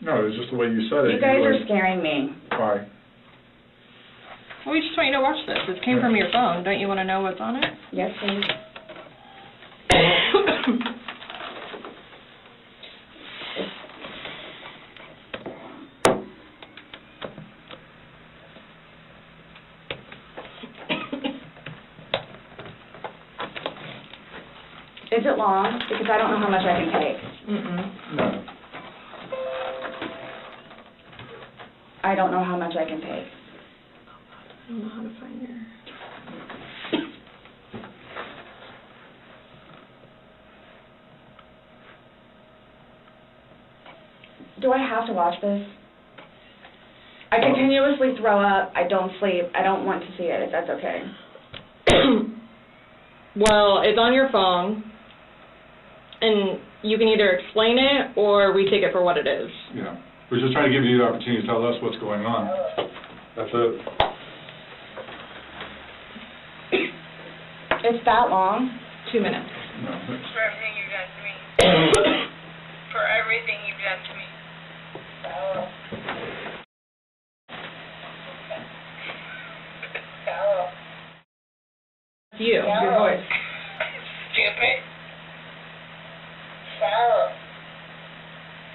No, it was just the way you said it. You guys are scaring me. Why? Well, we just want you to watch this. It came from your phone. Don't you want to know what's on it? Yes, please. Is it long? Because I don't know how much I can take. No. I don't know how much I can take. I don't know how to find your... Do I have to watch this? I continuously throw up. I don't sleep. I don't want to see it, if that's okay. Well, it's on your phone, and you can either explain it or we take it for what it is. Yeah. We're just trying to give you the opportunity to tell us what's going on. That's it. It's that long? 2 minutes. No. For everything you've done to me. For everything you've done to me. It's you, your voice. Stupid. Sarah.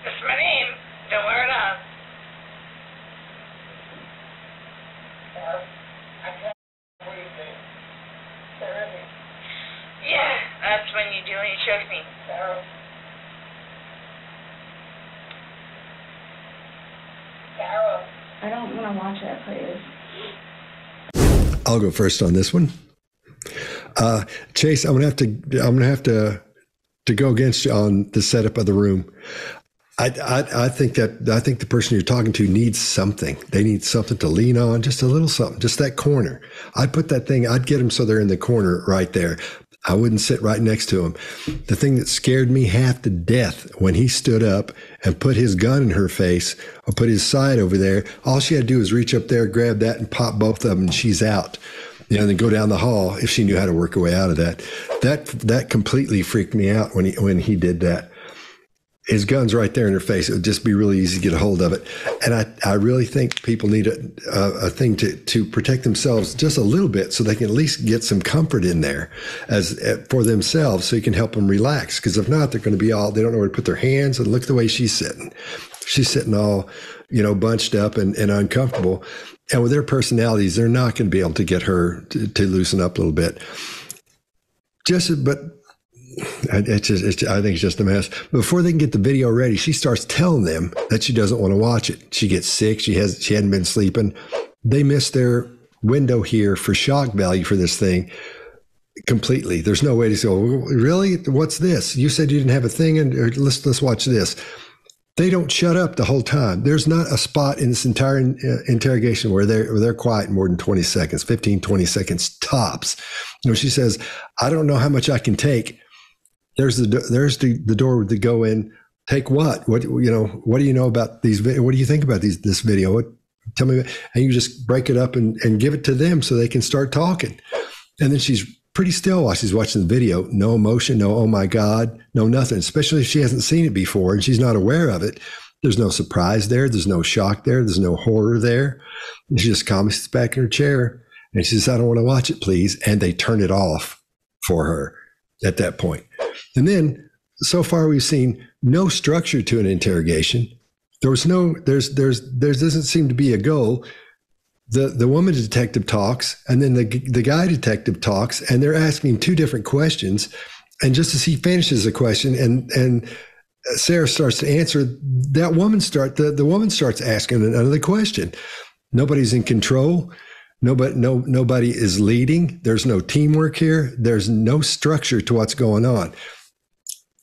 That's my name. Don't wear it on. Yeah, that's when you do it. You shook me. I don't want to watch it, please. I'll go first on this one. Chase, I'm gonna have to go against you on the setup of the room. I think the person you're talking to needs something. They need something to lean on, just a little something, just that corner. I'd get them so they're in the corner right there. I wouldn't sit right next to him. The thing that scared me half to death when he stood up and put his gun in her face or put his side over there, all she had to do was reach up there, grab that, and pop both of them, and she's out. You know, and then go down the hall if she knew how to work her way out of that. That completely freaked me out when he did that. His gun's right there in her face. It would just be really easy to get a hold of it. And I really think people need a thing to protect themselves just a little bit so they can at least get some comfort in there for themselves so you can help them relax. Because if not, they're going to be they don't know where to put their hands. And look at the way she's sitting. She's sitting all, bunched up and uncomfortable. And with their personalities, they're not going to be able to get her to loosen up a little bit. I think it's just a mess. Before they can get the video ready, she starts telling them that she doesn't want to watch it. She gets sick. She hadn't been sleeping. They missed their window here for shock value for this thing completely. There's no way to say, really? What's this? You said you didn't have a thing, and let's watch this. They don't shut up the whole time. There's not a spot in this entire interrogation where they're quiet more than 20 seconds, 15, 20 seconds tops. She says, I don't know how much I can take. There's the door to go in. Take what? What do you know about these? What do you think about this video? Tell me. And you just break it up and give it to them so they can start talking. And then she's pretty still while she's watching the video. No emotion, no, oh my God, no nothing, especially if she hasn't seen it before and she's not aware of it. There's no surprise there. There's no shock there. There's no horror there. And she just calmly sits back in her chair and she says, I don't want to watch it, please. And they turn it off for her at that point. And then so far we've seen no structure to an interrogation. There doesn't seem to be a goal. The woman detective talks, and then the guy detective talks, and they're asking two different questions. And just as he finishes a question and Sarah starts to answer, the woman starts asking another question. Nobody's in control. Nobody is leading. There's no teamwork here. There's no structure to what's going on.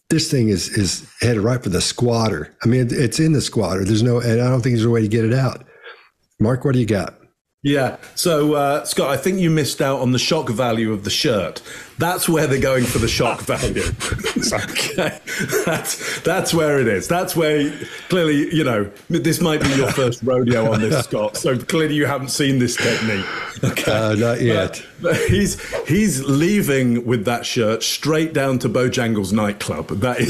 This thing is headed right for the squatter. I mean, it's in the squatter. And I don't think there's a way to get it out. Mark, what do you got? Yeah. So, Scott, I think you missed out on the shock value of the shirt. That's where they're going for the shock value. Okay, that's where it is. That's where clearly, this might be your first rodeo on this, Scott. So clearly you haven't seen this technique. Okay, not yet. But he's leaving with that shirt straight down to Bojangles nightclub. That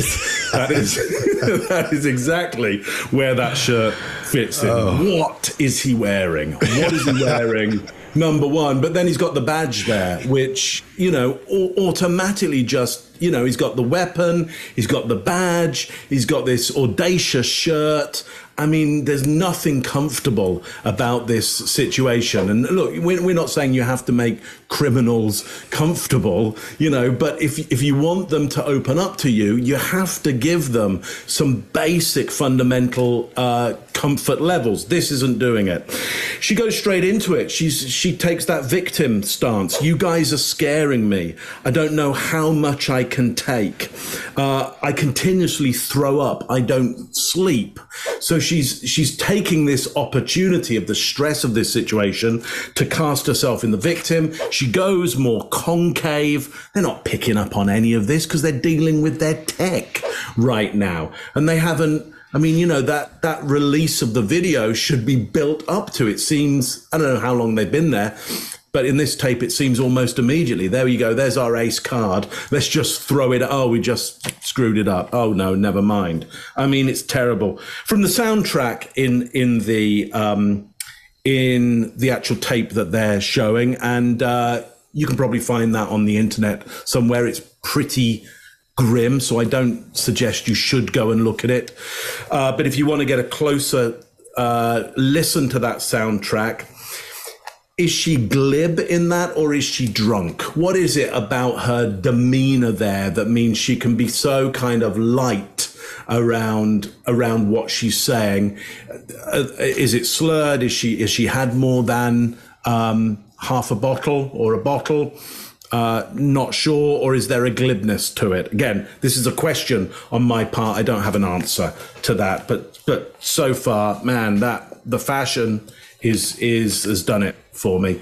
is exactly where that shirt fits in. Oh. What is he wearing? What is he wearing? Number one, but then he's got the badge there, which, automatically just, he's got the weapon, he's got the badge, he's got this audacious shirt. I mean, there's nothing comfortable about this situation. And look, we're not saying you have to make criminals comfortable, but if you want them to open up to you, you have to give them some basic fundamental comfort levels. This isn't doing it. She goes straight into it. She takes that victim stance. You guys are scaring me. I don't know how much I can take. I continuously throw up. I don't sleep. So she's taking this opportunity of the stress of this situation to cast herself in the victim. She goes more concave. They're not picking up on any of this because they're dealing with their tech right now. And they haven't, that release of the video should be built up to. It seems, I don't know how long they've been there, but in this tape, it seems almost immediately. There you go. There's our ace card. Let's just throw it. Oh, we just screwed it up. Oh, no, never mind. I mean, it's terrible. From the soundtrack in the actual tape that they're showing, and you can probably find that on the internet somewhere. It's pretty grim, so I don't suggest you should go and look at it. But if you want to get a closer listen to that soundtrack, is she glib in that, or is she drunk? What is it about her demeanor there that means she can be so kind of light around what she's saying? Is it slurred? Is she had more than half a bottle or a bottle? Not sure. Or is there a glibness to it? Again, this is a question on my part. I don't have an answer to that, but so far, man, the fashion has done it for me.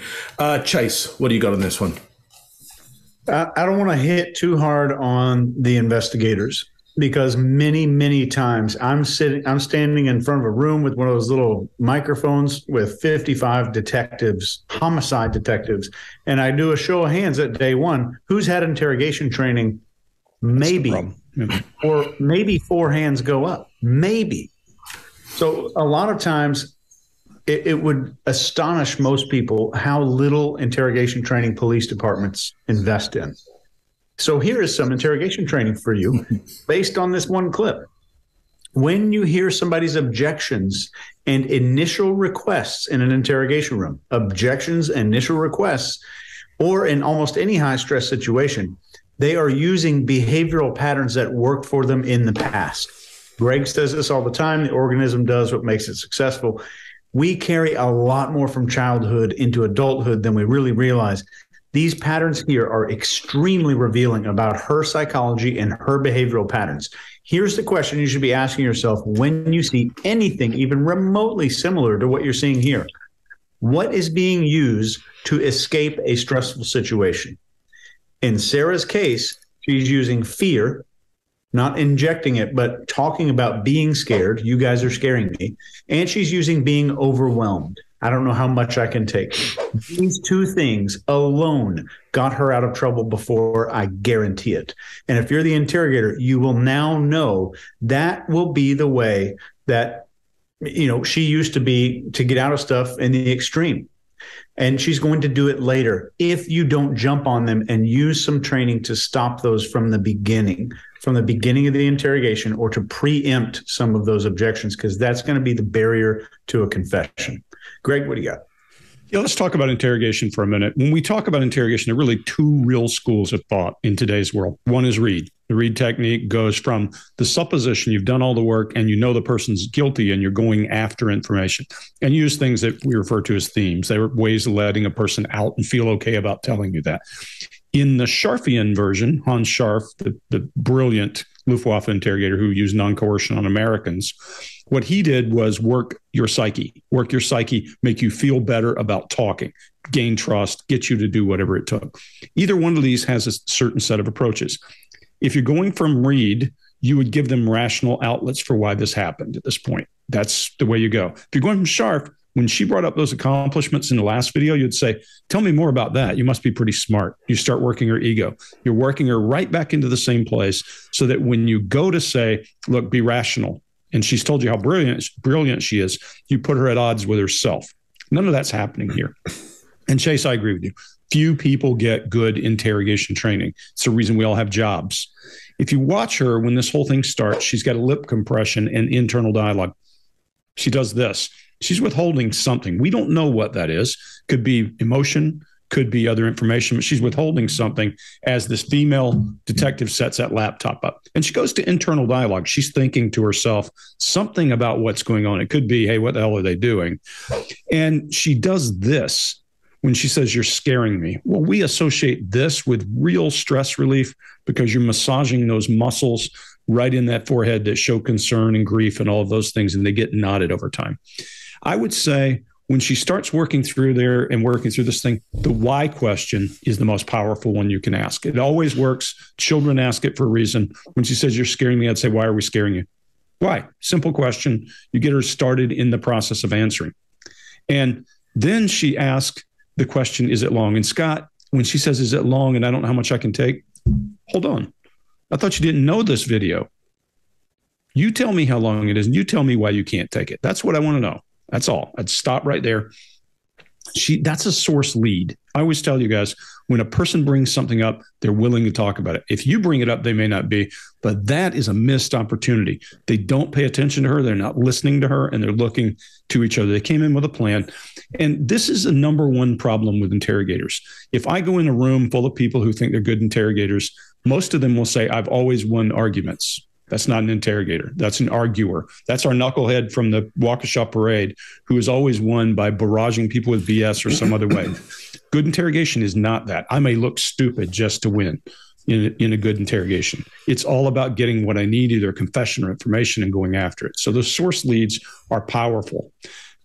Chase, what do you got on this one? I don't want to hit too hard on the investigators, because many, many times I'm standing in front of a room with one of those little microphones with 55 detectives, homicide detectives, and I do a show of hands at day one. Who's had interrogation training? Maybe. Or maybe 4 hands go up. Maybe. So a lot of times it would astonish most people how little interrogation training police departments invest in. So here is some interrogation training for you based on this one clip. When you hear somebody's objections and initial requests in an interrogation room, objections, initial requests, or in almost any high-stress situation, they are using behavioral patterns that worked for them in the past. Greg says this all the time. The organism does what makes it successful. We carry a lot more from childhood into adulthood than we really realize. These patterns here are extremely revealing about her psychology and her behavioral patterns. Here's the question you should be asking yourself when you see anything even remotely similar to what you're seeing here. What is being used to escape a stressful situation? In Sarah's case, she's using fear, not injecting it, but talking about being scared. You guys are scaring me. And she's using being overwhelmed. I don't know how much I can take. These 2 things alone got her out of trouble before, I guarantee it. And if you're the interrogator, you will now know that will be the way that, she used to be to get out of stuff in the extreme. And she's going to do it later if you don't jump on them and use some training to stop those from the beginning of the interrogation, or to preempt some of those objections, because that's going to be the barrier to a confession. Greg, what do you got? Yeah, let's talk about interrogation for a minute. When we talk about interrogation, there are really 2 real schools of thought in today's world. One is Reed. The Reed technique goes from the supposition you've done all the work and you know the person's guilty and you're going after information, and use things that we refer to as themes. They are ways of letting a person out and feel okay about telling you that. In the Scharfian version, Hans Scharf, the brilliant Luftwaffe interrogator who used non-coercion on Americans. What he did was work your psyche, make you feel better about talking, gain trust, get you to do whatever it took. Either one of these has a certain set of approaches. If you're going from Reed, you would give them rational outlets for why this happened at this point. That's the way you go. If you're going from Sharp, when she brought up those accomplishments in the last video, you'd say, tell me more about that. You must be pretty smart. You start working her ego. You're working her right back into the same place so that when you go to say, look, be rational, and she's told you how brilliant she is, you put her at odds with herself. None of that's happening here. And Chase, I agree with you. Few people get good interrogation training. It's the reason we all have jobs. If you watch her, when this whole thing starts, she's got a lip compression and internal dialogue. She does this. She's withholding something. We don't know what that is. Could be emotion, could be other information, but she's withholding something as this female detective sets that laptop up. And she goes to internal dialogue. She's thinking to herself something about what's going on. It could be, hey, what the hell are they doing? And she does this when she says, you're scaring me. Well, we associate this with real stress relief because you're massaging those muscles right in that forehead that show concern and grief and all of those things, and they get knotted over time. I would say when she starts working through there and working through this thing, the why question is the most powerful one you can ask. It always works. Children ask it for a reason. When she says, you're scaring me, I'd say, why are we scaring you? Why? Simple question. You get her started in the process of answering. And then she asks the question, is it long? And Scott, when she says, is it long? And I don't know how much I can take. Hold on. I thought you didn't know this video. You tell me how long it is, and you tell me why you can't take it. That's what I want to know. That's all. I'd stop right there. That's a source lead. I always tell you guys, when a person brings something up, they're willing to talk about it. If you bring it up, they may not be, but that is a missed opportunity. They don't pay attention to her. They're not listening to her, and they're looking to each other. They came in with a plan. And this is the number one problem with interrogators. If I go in a room full of people who think they're good interrogators, most of them will say, I've always won arguments. That's not an interrogator. That's an arguer. That's our knucklehead from the Waukesha parade who is always won by barraging people with BS or some other way. Good interrogation is not that. I may look stupid just to win in a good interrogation. It's all about getting what I need, either a confession or information, and going after it. So the source leads are powerful.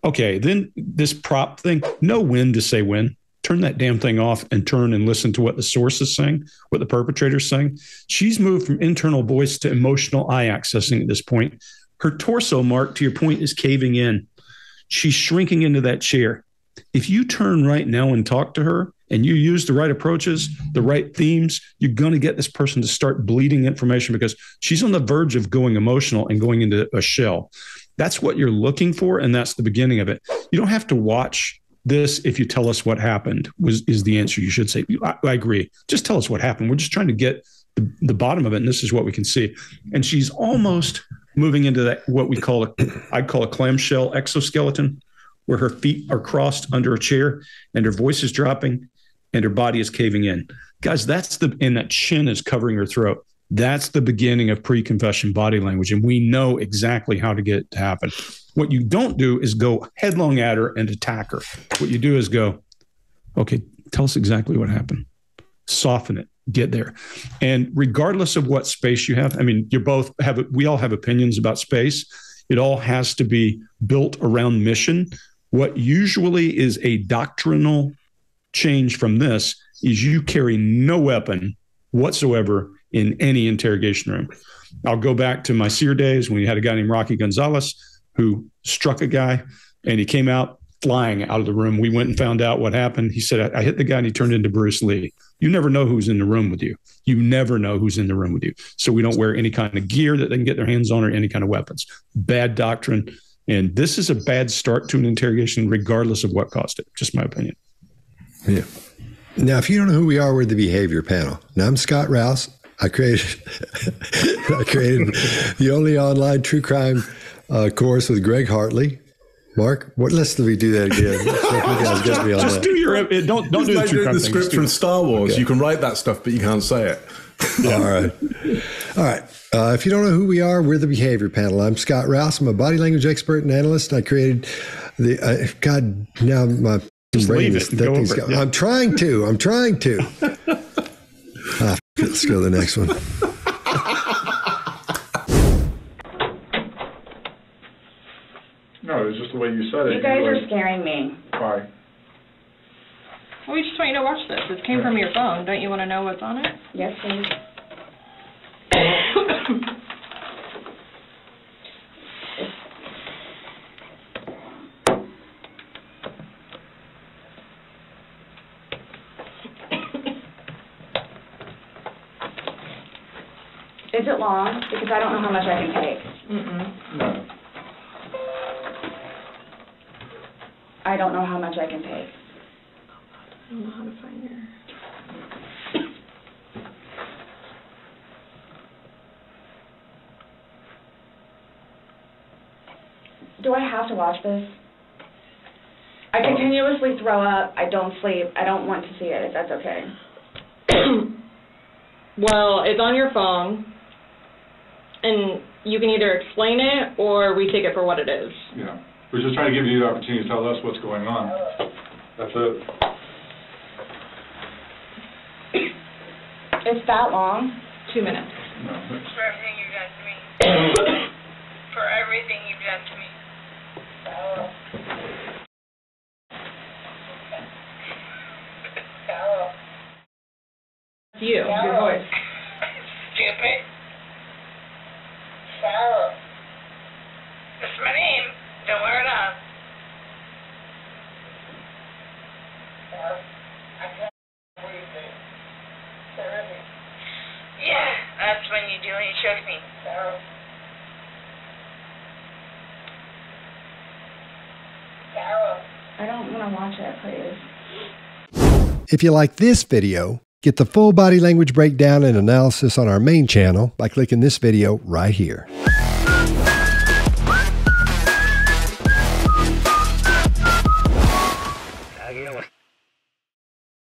Okay, then this prop thing, know when to say when. Turn that damn thing off and turn and listen to what the source is saying, what the perpetrator's saying. She's moved from internal voice to emotional eye accessing at this point. Her torso, Mark, to your point, is caving in. She's shrinking into that chair. If you turn right now and talk to her and you use the right approaches, the right themes, you're going to get this person to start bleeding information because she's on the verge of going emotional and going into a shell. That's what you're looking for, and that's the beginning of it. You don't have to watch this. If you tell us what happened is the answer. You should say, I agree. Just tell us what happened. We're just trying to get the bottom of it. And this is what we can see. And she's almost moving into that, what I'd call a clamshell exoskeleton, where her feet are crossed under a chair and her voice is dropping and her body is caving in. Guys, and that chin is covering her throat. That's the beginning of pre-confession body language. And we know exactly how to get it to happen. What you don't do is go headlong at her and attack her. What you do is go, okay, tell us exactly what happened. Soften it, get there. And regardless of what space you have, I mean, we all have opinions about space. It all has to be built around mission. What usually is a doctrinal change from this is you carry no weapon whatsoever in any interrogation room. I'll go back to my SEER days when we had a guy named Rocky Gonzalez who struck a guy and he came out flying out of the room. We went and found out what happened. He said, I hit the guy and he turned into Bruce Lee. You never know who's in the room with you. You never know who's in the room with you. So we don't wear any kind of gear that they can get their hands on or any kind of weapons. Bad doctrine. And this is a bad start to an interrogation, regardless of what caused it. Just my opinion. Yeah. Now, if you don't know who we are, we're the Behavior Panel. Now, I'm Scott Rouse. I created the only online true crime course with Greg Hartley. Mark, let's we do that again. Just do your don't do the true crime the script from Star Wars. Okay. You can write that stuff, but you can't say it. Yeah. All right. If you don't know who we are, we're the Behavior Panel. I'm Scott Rouse. I'm a body language expert and analyst. I created the God. Now my brain is that thing's going. I'm trying to. Let's go to the next one. know, it's just the way you said it. You guys You're are like, scaring me. why? Well, we just want you to watch this. This came from your phone. Don't you want to know what's on it? Yes, please. Is it long? Because I don't know how much I can take. No. I don't know how much I can take. I don't know how to find your... Do I have to watch this? I continuously throw up. I don't sleep. I don't want to see it, if that's okay. Well, it's on your phone, and you can either explain it or we take it for what it is. Yeah. We're just trying to give you the opportunity to tell us what's going on. That's it. It's that long? 2 minutes. No. For everything you've done to me. For everything you've done to me. It's you, your voice. Stupid. Sarah. That's my name. Don't wear it on. Yeah, that's when you do when you choke me. I don't want to watch it, please. If you like this video, get the full body language breakdown and analysis on our main channel by clicking this video right here.